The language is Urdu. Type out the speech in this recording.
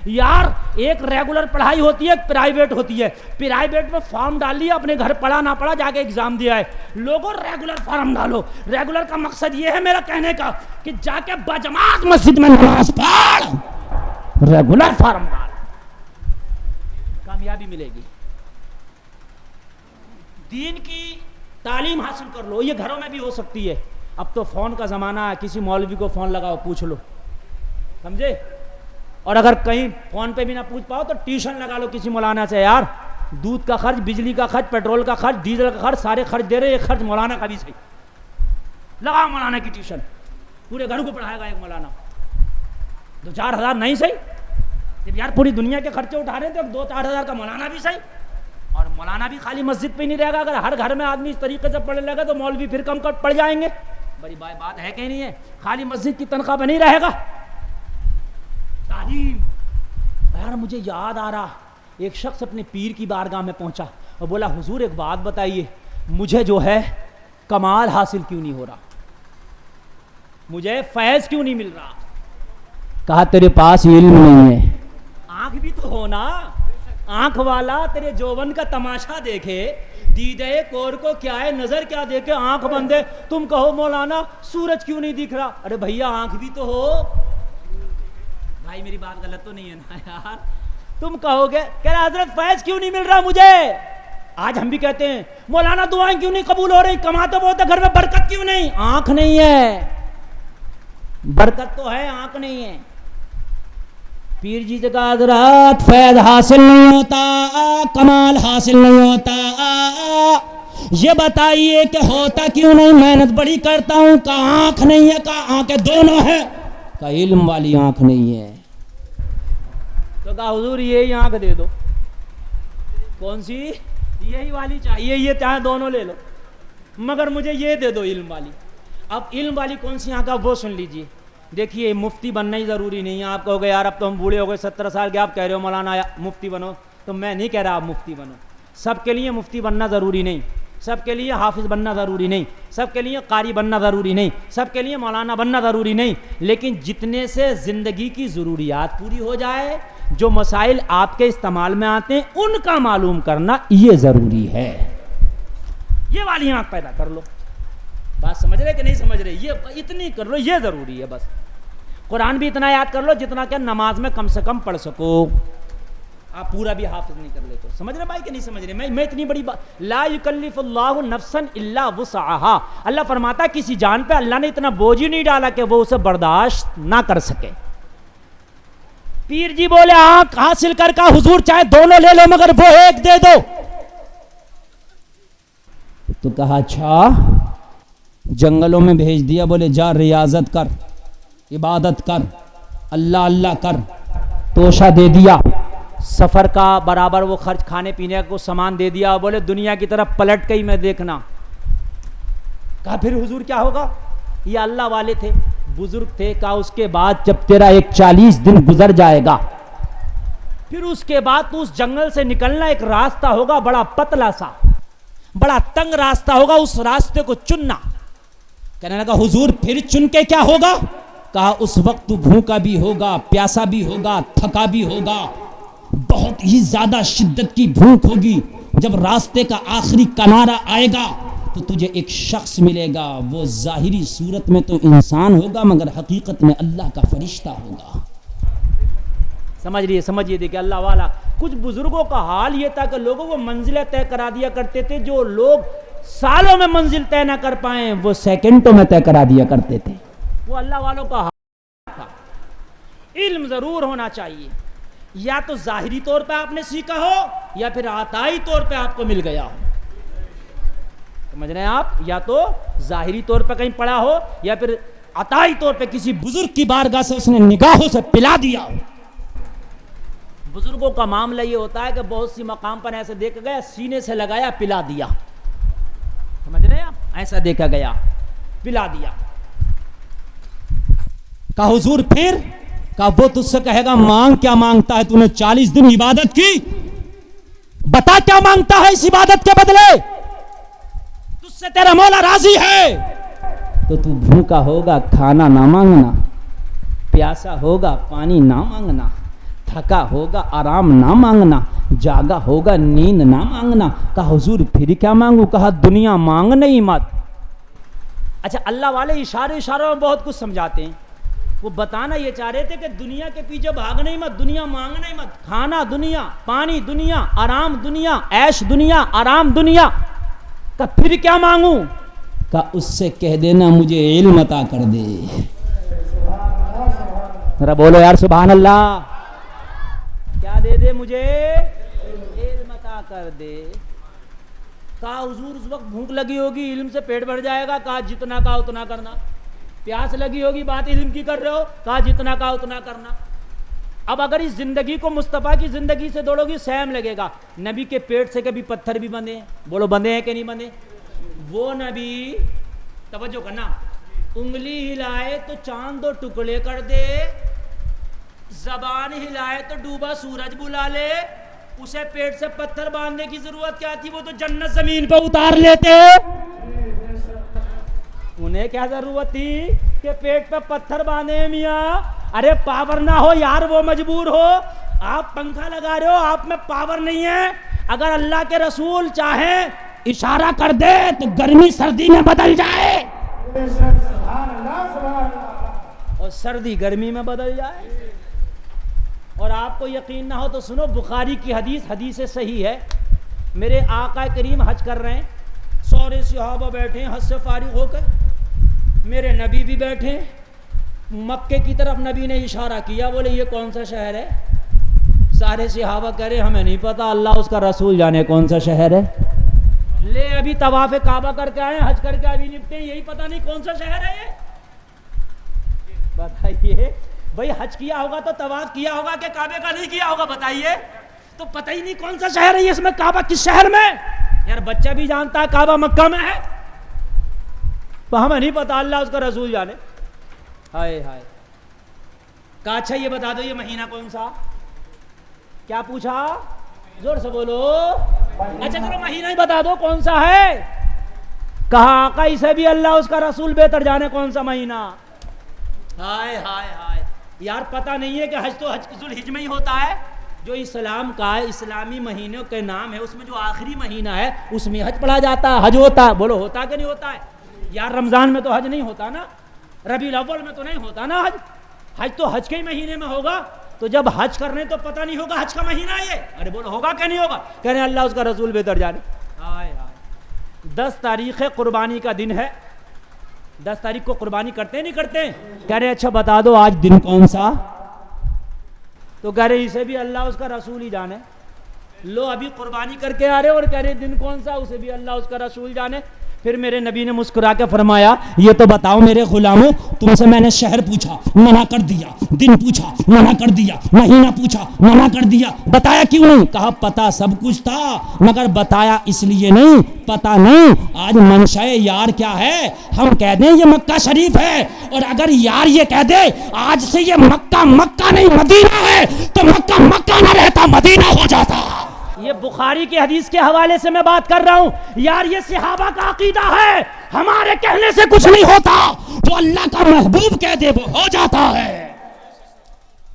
یار ایک ریگولر پڑھائی ہوتی ہے، ایک پرائیویٹ ہوتی ہے. پرائیویٹ میں فارم ڈال لیا، اپنے گھر پڑھا نہ پڑھا جا کے ایگزام دیا ہے. لوگوں ریگولر فارم ڈالو. ریگولر کا مقصد یہ ہے میرا کہنے کا کہ جا کے بجماعت مسجد میں نماز پڑھ، ریگولر فارم ڈال، کامیابی ملے گی. دین کی تعلیم حاصل کر لو. یہ گھروں میں بھی ہو سکتی ہے. اب تو فون کا زمانہ ہے، کسی مولوی کو فون لگاؤ، پوچھ لو، سمجھے. اور اگر کہیں فون پہ بھی نہ پوچھ پاؤ تو ٹیوشن لگا لو کسی مولانا سے. یار دودھ کا خرچ، بجلی کا خرچ، پیٹرول کا خرچ، ڈیزل کا خرچ، سارے خرچ دے رہے، ایک خرچ مولانا کا بھی صحیح. لگاؤ مولانا کی ٹیوشن، پورے گھر کو پڑھائے گا ایک مولانا. 2-4 ہزار نہیں صحیح، جب یار پوری دنیا کے خرچے اٹھا رہے ہیں تو 2-4 ہزار کا مولانا بھی صحیح. اور مولانا بھی خالی مسجد پہ ہی نہیں رہے گا. اگر ہر گھر میں آدمی اس طریقے سے پڑھنے لگا تو مولوی پھر کم پڑ جائیں گے. بڑی بات ہے کہ نہیں ہے؟ خالی مسجد کی تنخواہ بنی رہے گا. تعلیم. یار مجھے یاد آ رہا، ایک شخص اپنے پیر کی بارگاہ میں پہنچا اور بولا حضور ایک بات بتائیے، مجھے جو ہے کمال حاصل کیوں نہیں ہو رہا، مجھے فیض کیوں نہیں مل رہا. کہا تیرے پاس علم نہیں ہے. آنکھ بھی تو ہو نا. آنکھ والا تیرے جوبن کا تماشا دیکھے، دیدے کور کو کیا ہے، نظر کیا دیکھے، آنکھ بندے. تم کہو مولانا سورج کیوں نہیں دکھ رہا. ارے بھیا آنکھ بھی تو ہو. بھائی میری بات غلط تو نہیں ہے نا یار. تم کہو گے کہ حضرت فیض کیوں نہیں مل رہا مجھے. آج ہم بھی کہتے ہیں مولانا دعائیں کیوں نہیں قبول ہو رہی، کما تو بہت ہے گھر میں، برکت کیوں نہیں. آنکھ نہیں ہے. برکت تو ہے، آنکھ نہیں ہے. پیر جی سے کہا حضرت فیض حاصل نہیں ہوتا، کمال حاصل نہیں ہوتا، یہ بتائیے کہ ہوتا کیوں نہیں. محنت بڑی کرتا ہوں. کہا آنکھ نہیں ہے. کہا آنکھیں دونوں ہے. کہا علم والی آنکھ نہیں ہے. تو کہا حضور یہی آنکھ دے دو. کون سی؟ یہی والی چاہیے، یہ چاہے دونوں لے لو، مگر مجھے یہ دے دو علم والی. اب علم والی کون سی آنکھ ہے وہ سن لیجئے. دیکھیے مفتی بننا ہی ضروری نہیں ہے. آپ کہو گے یار اب تو ہم بوڑھے ہو گئے 17 سال کے، آپ کہہ رہے ہو مولانا مفتی بنو، تو میں نہیں کہہ رہا آپ مفتی بنو. سب کے لیے مفتی بننا ضروری نہیں، سب کے لیے حافظ بننا ضروری نہیں، سب کے لیے قاری بننا ضروری نہیں، سب کے لیے مولانا بننا ضروری نہیں. لیکن جتنے سے زندگی کی ضروریات پوری ہو جائے، جو مسائل آپ کے استعمال میں آتے ہیں ان کا معلوم کرنا یہ ضروری ہے. یہ والی آنکھ پیدا کر لو. بات سمجھ رہے کہ نہیں سمجھ رہے؟ یہ اتنی کر لو، یہ ضروری ہے. بس قرآن بھی اتنا یاد کر لو جتنا کہ نماز میں کم سے کم پڑھ سکو. آپ پورا بھی حافظ نہیں کر لے تو. سمجھ رہے بھائی کہ نہیں سمجھ رہے؟ میں اتنی بڑی بات، لا یکلف اللہ نفسا الا وسعها. اللہ فرماتا ہے کسی جان پہ اللہ نے اتنا بوجھ ہی نہیں ڈالا کہ وہ اسے برداشت نہ کر سکے. پیر جی بولے آنکھ حاصل کر کا حضور چاہے دونوں لے لو مگر وہ ایک دے دو. تو کہا اچھا. جنگلوں میں بھیج دیا، بولے جا ریاضت کر، عبادت کر، اللہ اللہ کر. توشہ دے دیا، سفر کا برابر وہ خرچ، کھانے پینے کو سامان دے دیا. بولے دنیا کی طرف پلٹ کے ہی میں دیکھنا. کہا پھر حضور کیا ہوگا؟ یہ اللہ والے تھے، بزرگ تھے. کہا اس کے بعد جب تیرا ایک 40 دن گزر جائے گا، پھر اس کے بعد تو اس جنگل سے نکلنا، ایک راستہ ہوگا بڑا پتلا سا، بڑا تنگ راستہ ہوگا، اس راستے کو چننا. کہنے لگا حضور پھر چن کے کیا ہوگا؟ کہا اس وقت تو بھوکا بھی ہوگا، پیاسا بھی ہوگا، تھکا بھی ہوگا، بہت ہی زیادہ شدت کی بھوک ہوگی. جب راستے کا آخری کنارہ آئے گا تو تجھے ایک شخص ملے گا، وہ ظاہری صورت میں تو انسان ہوگا مگر حقیقت میں اللہ کا فرشتہ ہوگا. سمجھیے دیکھیں اللہ والا. کچھ بزرگوں کا حال یہ تھا کہ لوگوں کو منزلیں طے کرا دیا کرتے تھے. جو لوگ سالوں میں منزل طے نہ کر پائیں وہ سیکنڈوں میں طے کرا دیا کرتے تھے. وہ اللہ والوں کا حال تھا. علم ضرور ہونا چاہیے. یا تو ظاہری طور پہ آپ نے سیکھا ہو یا پھر عطائی طور پہ آپ کو مل گیا ہو. سمجھ رہے ہیں آپ؟ یا تو ظاہری طور پہ کہیں پڑھا ہو یا پھر عطائی طور پہ کسی بزرگ کی بارگاہ سے اس نے نگاہوں سے پلا دیا ہو. بزرگوں کا معاملہ یہ ہوتا ہے کہ بہت سی مقام پر ایسے دیکھا گیا، سینے سے لگایا پلا دیا. سمجھ رہے ہیں آپ؟ ایسا دیکھا گیا، پلا دیا. کہا حضور پھر؟ کہا وہ تجھ سے کہے گا مانگ کیا مانگتا ہے، تو نے 40 دن عبادت کی، بتا کیا مانگتا ہے اس عبادت کے بدلے، تجھ سے تیرا مولا راضی ہے. تو بھوکا ہوگا کھانا نہ مانگنا، پیاسا ہوگا پانی نہ مانگنا، تھکا ہوگا آرام نہ مانگنا، جاگا ہوگا نیند نہ مانگنا۔ کہا حضور پھر کیا مانگوں؟ کہا دنیا مانگنا ہی مت۔ اچھا اللہ والے اشاروں میں بہت کچھ سمجھاتے ہیں، وہ بتانا یہ چاہ رہے تھے کہ دنیا کے پیچھے بھاگنا ہی مت، دنیا مانگنا ہی مت، کھانا دنیا، پانی دنیا، آرام دنیا، عیش دنیا، آرام دنیا۔ کہا پھر کیا مانگوں؟ کہا اس سے کہہ دینا مجھے علم عطا کر دے۔ ذرا بولو یار سبحان اللہ، کیا دے دے مجھے؟ علم عطا کر دے۔ کہا حضور اس وقت بھوک لگی ہوگی، علم سے پیٹ بھر جائے گا۔ کہا جتنا کہا اتنا کرنا۔ پیاس لگی ہوگی، بات علم کی کر رہے ہو، کہا جتنا کہا اتنا کرنا۔ اب اگر اس زندگی کو مصطفیٰ کی زندگی سے دوڑو گی سیم لگے گا۔ نبی کے پیٹ سے کبھی پتھر بھی بندھے ہیں؟ بولو بندھے ہیں کہ نہیں بندھے؟ وہ نبی، توجہ کرنا، انگلی ہلائے تو چاند دو ٹکڑے کر دے، زبان ہلائے تو ڈوبا سورج بلا لے، اسے پیٹ سے پتھر باندھنے کی ضرورت کیا تھی؟ وہ تو جنت زمین پہ اتار لیتے۔ انہیں کیا ضرورت تھی کہ پیٹ پہ پتھر باندھے؟ میاں ارے پاور نہ ہو یار، وہ مجبور ہو، آپ پنکھا لگا رہے ہو، آپ میں پاور نہیں ہے۔ اگر اللہ کے رسول چاہیں اشارہ کر دے تو گرمی سردی میں بدل جائے، اور سردی گرمی میں بدل جائے۔ اور آپ کو یقین نہ ہو تو سنو، بخاری کی حدیث صحیح ہے، میرے آقا کریم حج کر رہے ہیں، سارے صحابہ بیٹھے ہیں حج سے فارغ ہو کر، میرے نبی بھی بیٹھے، مکے کی طرف نبی نے اشارہ کیا، بولے یہ کون سا شہر ہے؟ سارے صحابہ کہہ رہے ہمیں نہیں پتا، اللہ اس کا رسول جانے کون سا شہر ہے۔ لے ابھی طواف کعبہ کر کے آئے، حج کر کے ابھی نپٹے، یہی پتہ نہیں کون سا شہر ہے یہ؟ بتائیے بھائی، حج کیا ہوگا تو طواف کیا ہوگا کہ کعبے کا نہیں کیا ہوگا؟ بتائیے، تو پتہ ہی نہیں کون سا شہر ہے یہ، اس میں کعبہ کس شہر میں؟ یار بچہ بھی جانتا ہے کعبہ مکہ میں ہے، تو ہمیں نہیں پتا، اللہ اس کا رسول جانے۔ ہائے ہائے۔ کہا اچھا یہ بتا دو یہ مہینہ کون سا؟ کیا پوچھا؟ زور سے بولو۔ اچھا چلو مہینہ ہی بتا دو کون سا ہے۔ کہا آقا اسے بھی اللہ اس کا رسول بہتر جانے کون سا مہینہ۔ ہائے ہائے ہائے، یار پتہ نہیں ہے کہ حج تو حج ذوالحج میں ہی ہوتا ہے، جو اسلام کا اسلامی مہینوں کے نام ہے، اس میں جو آخری مہینہ ہے اس میں حج پڑھا جاتا ہے، حج ہوتا ہے۔ بولو ہوتا کہ نہیں ہوتا ہے؟ یار رمضان میں تو حج نہیں ہوتا نا، ربیع الاول میں تو نہیں ہوتا نا حج، حج تو حج کے ہی مہینے میں ہوگا۔ تو جب حج کرنے تو پتہ نہیں ہوگا حج کا مہینہ یہ؟ ارے بولو ہوگا کہ نہیں ہوگا؟ کہہ رہے ہیں اللہ اس کا رسول بہتر جانے۔ ہائے ہائے۔ 10 تاریخ قربانی کا دن ہے، 10 تاریخ کو قربانی کرتے نہیں کرتے؟ کہہ رہے اچھا بتا دو آج دن کون سا؟ تو کہہ رہے اسے بھی اللہ اس کا رسول ہی جانے۔ لو ابھی قربانی کر کے آ رہے اور کہہ رہے دن کون سا؟ اسے بھی اللہ اس کا رسول جانے۔ پھر میرے نبی نے مسکرا کے فرمایا یہ تو بتاؤ میرے غلاموں، تم سے میں نے شہر پوچھا منع کر دیا، دن پوچھا منع کر دیا، مہینہ پوچھا منع کر دیا، بتایا کیوں نہیں؟ کہا پتا سب کچھ تھا مگر بتایا اس لیے نہیں، پتا نہیں آج منشاء یار کیا ہے۔ ہم کہہ دیں یہ مکہ شریف ہے، اور اگر یار یہ کہہ دے آج سے یہ مکہ نہیں مدینہ ہے، تو مکہ نہ رہتا مدینہ ہو جاتا۔ یہ بخاری کی حدیث کے حوالے سے میں بات کر رہا ہوں یار، یہ صحابہ کا عقیدہ ہے، ہمارے کہنے سے کچھ نہیں ہوتا، جو اللہ کا محبوب کہہ دے وہ ہو جاتا ہے۔